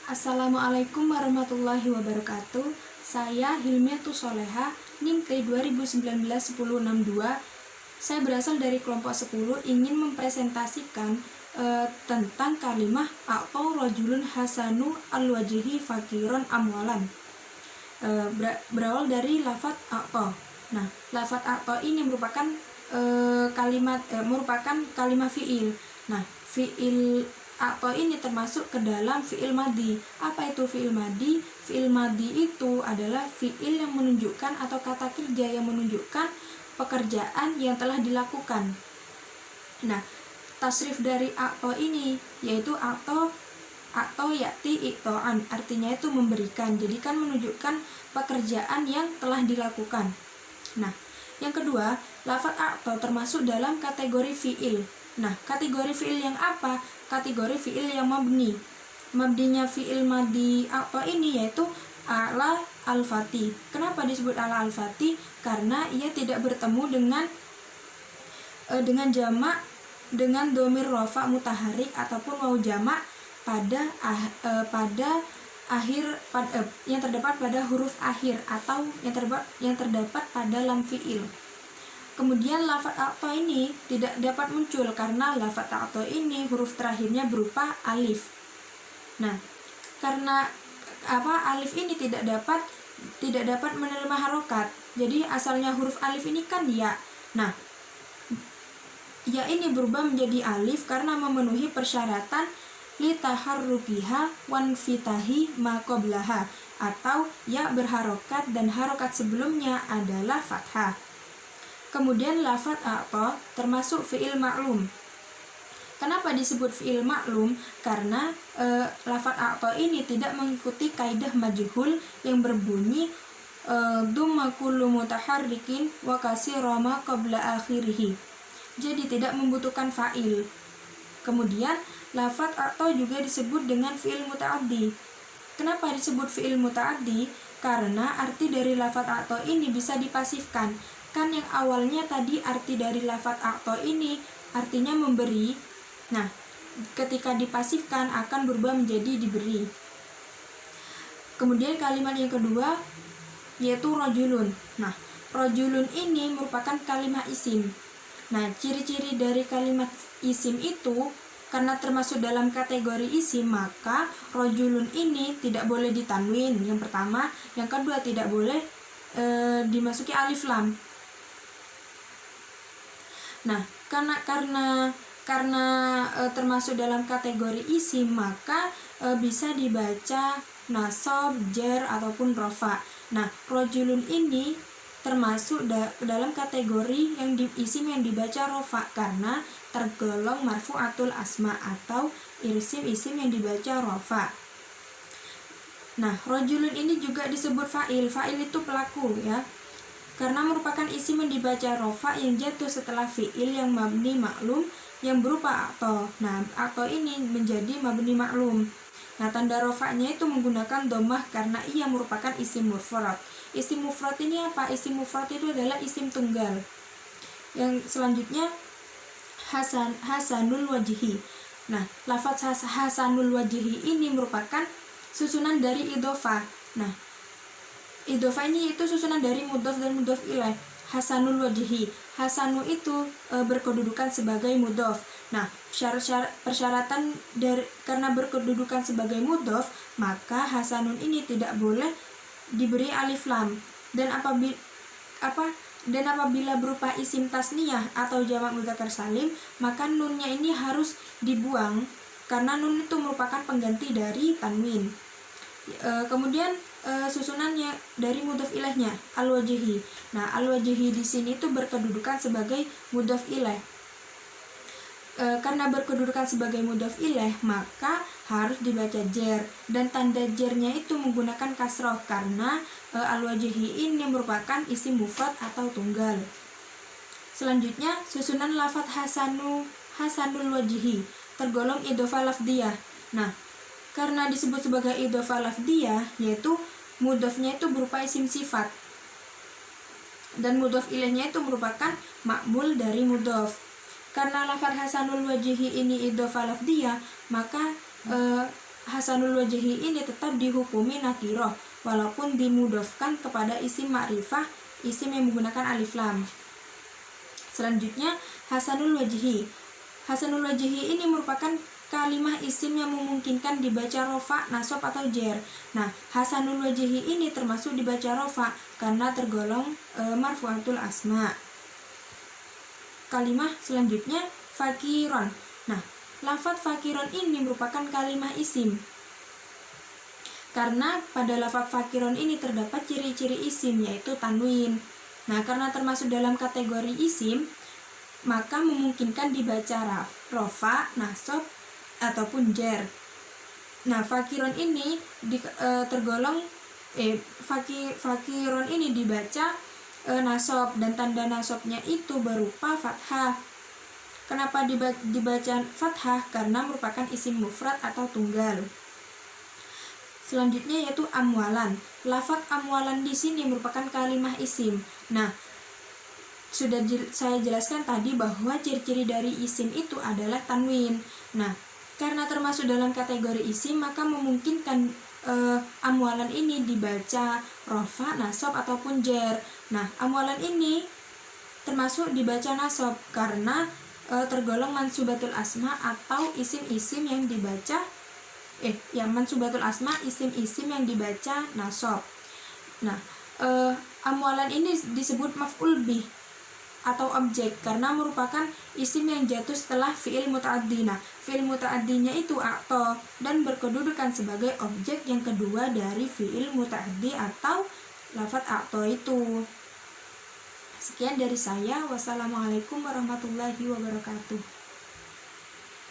Assalamualaikum warahmatullahi wabarakatuh. Saya Hilmiatus Soleha, NIM T 2019-1062. Saya berasal dari kelompok 10, ingin mempresentasikan tentang kalimah atau rajulun hasanu al-wajhi fakirun amwalan. Berawal dari lafaz atau. Nah, lafaz atau ini merupakan kalimat fiil. Nah, fiil atau ini termasuk ke dalam fiil madi. Apa itu fiil madi? Fiil madi itu adalah fiil yang menunjukkan atau kata kerja yang menunjukkan pekerjaan yang telah dilakukan. Nah, tasrif dari atau ini yaitu atau yakti iktoan, artinya itu memberikan. Jadi kan menunjukkan pekerjaan yang telah dilakukan. Nah, yang kedua, lafaz atau termasuk dalam kategori fiil. Nah, kategori fiil yang apa? Kategori fiil yang mabni. Mabninya fiil madi atau ini yaitu ala al-fati. Kenapa disebut ala al-fati? Karena ia tidak bertemu dengan jamak, dengan domir rofa mutaharik ataupun waw jamak yang terdapat pada huruf akhir atau yang terdapat pada lam fiil. Kemudian lafaz atau ini tidak dapat muncul karena lafaz atau ini huruf terakhirnya berupa alif. Nah, karena alif ini tidak dapat menerima harokat. Jadi asalnya huruf alif ini kan ya. Nah, ya ini berubah menjadi alif karena memenuhi persyaratan litaharrukiha wanfitahi ma qablaha, atau ya berharokat dan harokat sebelumnya adalah fathah. Kemudian lafaz atau termasuk fiil maklum. Kenapa disebut fiil maklum? Karena lafaz atau ini tidak mengikuti kaidah majhul yang berbunyi dhamma kullu mutaharrikin wa kasira ma qabla akhirih. Jadi tidak membutuhkan fa'il. Kemudian lafaz atau juga disebut dengan fiil muta'addi. Kenapa disebut fiil muta'addi? Karena arti dari lafaz atau ini bisa dipasifkan. Kan yang awalnya tadi arti dari lafaz atau ini artinya memberi. Nah, ketika dipasifkan akan berubah menjadi diberi. Kemudian kalimat yang kedua yaitu rajulun. Nah, rajulun ini merupakan kalimat isim. Nah, ciri-ciri dari kalimat isim itu karena termasuk dalam kategori isim, maka rajulun ini tidak boleh ditanwin. Yang pertama, yang kedua tidak boleh dimasuki alif lam. Nah, karena termasuk dalam kategori isim, maka bisa dibaca nasab, jar ataupun rofa. Nah, rajulun ini termasuk dalam kategori isim yang dibaca rofa karena tergolong marfu'atul asma atau isim yang dibaca rofa. Nah, rajulun ini juga disebut fa'il. Fa'il itu pelaku ya. Karena merupakan isim yang dibaca rofa yang jatuh setelah fi'il yang mabni maklum yang berupa atau. Nah, atau ini menjadi mabni maklum. Nah, tanda rofanya itu menggunakan dhammah karena ia merupakan isim mufrad. Isim mufrad ini apa? Isim mufrad itu adalah isim tunggal. Yang selanjutnya hasanul wajhi. Nah, lafaz hasanul wajhi ini merupakan susunan dari idhofah. Nah, idhofah ini itu susunan dari mudhof dan mudhof ilaih. Hasanul wajhi. Hasanu itu berkedudukan sebagai mudhof. Nah, persyaratan karena berkedudukan sebagai mudhof, maka hasanun ini tidak boleh diberi alif lam. Dan apabila berupa isim tasniyah atau jamak mudzakkar salim, maka nunnya ini harus dibuang karena nun itu merupakan pengganti dari tanwin. Kemudian susunannya dari mudhof ilaihnya al-wajhi. Nah, al-wajhi di sini itu berkedudukan sebagai mudhof ilaih. Karena berkedudukan sebagai mudhof ilaih, maka harus dibaca jar dan tanda jarnya itu menggunakan kasroh karena al-wajhi ini merupakan isim mufrad atau tunggal. Selanjutnya susunan lafaz hasanul wajhi tergolong idhofah lafdiyah. Nah, karena disebut sebagai idhofah lafdiyah, yaitu mudhofnya itu berupa isim sifat dan mudhof ilaihnya itu merupakan ma'mul dari mudhof. Karena lafaz hasanul wajhi ini idhofah lafdiyah, maka hasanul wajhi ini tetap dihukumi nakiroh walaupun dimudofkan kepada isim ma'rifah, isim yang menggunakan alif lam. Selanjutnya hasanul wajhi. Hasanul wajhi ini merupakan kalimah isim yang memungkinkan dibaca rofa, nasab atau jer. Nah, hasanul wajhi ini termasuk dibaca rofa karena tergolong marfu'atul asma. Kalimah selanjutnya fakiron. Nah, lafadz fakiron ini merupakan kalimah isim karena pada lafadz fakiron ini terdapat ciri-ciri isim yaitu tanwin. Nah, karena termasuk dalam kategori isim, maka memungkinkan dibaca rofa, nasab ataupun jer. Nah, fakiron ini tergolong fakiron ini nasab dan tanda nasabnya itu berupa fathah. Kenapa dibaca fathah? Karena merupakan isim mufrad atau tunggal. Selanjutnya yaitu amwalan. Lafadz amwalan di sini merupakan kalimah isim. Nah, sudah saya jelaskan tadi bahwa ciri-ciri dari isim itu adalah tanwin. Nah, karena termasuk dalam kategori isim, maka memungkinkan amwalan ini dibaca rofa, nasab ataupun jer. Nah, amwalan ini termasuk dibaca nasab karena tergolong mansubatul asma atau isim-isim yang dibaca mansubatul asma, isim-isim yang dibaca nasab. Nah, amwalan ini disebut maf'ul bih atau objek karena merupakan isim yang jatuh setelah fi'il muta'addi. Nah, fi'il muta'addinya itu a'ta dan berkedudukan sebagai objek yang kedua dari fi'il muta'addi atau lafadz a'ta itu. Sekian dari saya. Wassalamualaikum warahmatullahi wabarakatuh.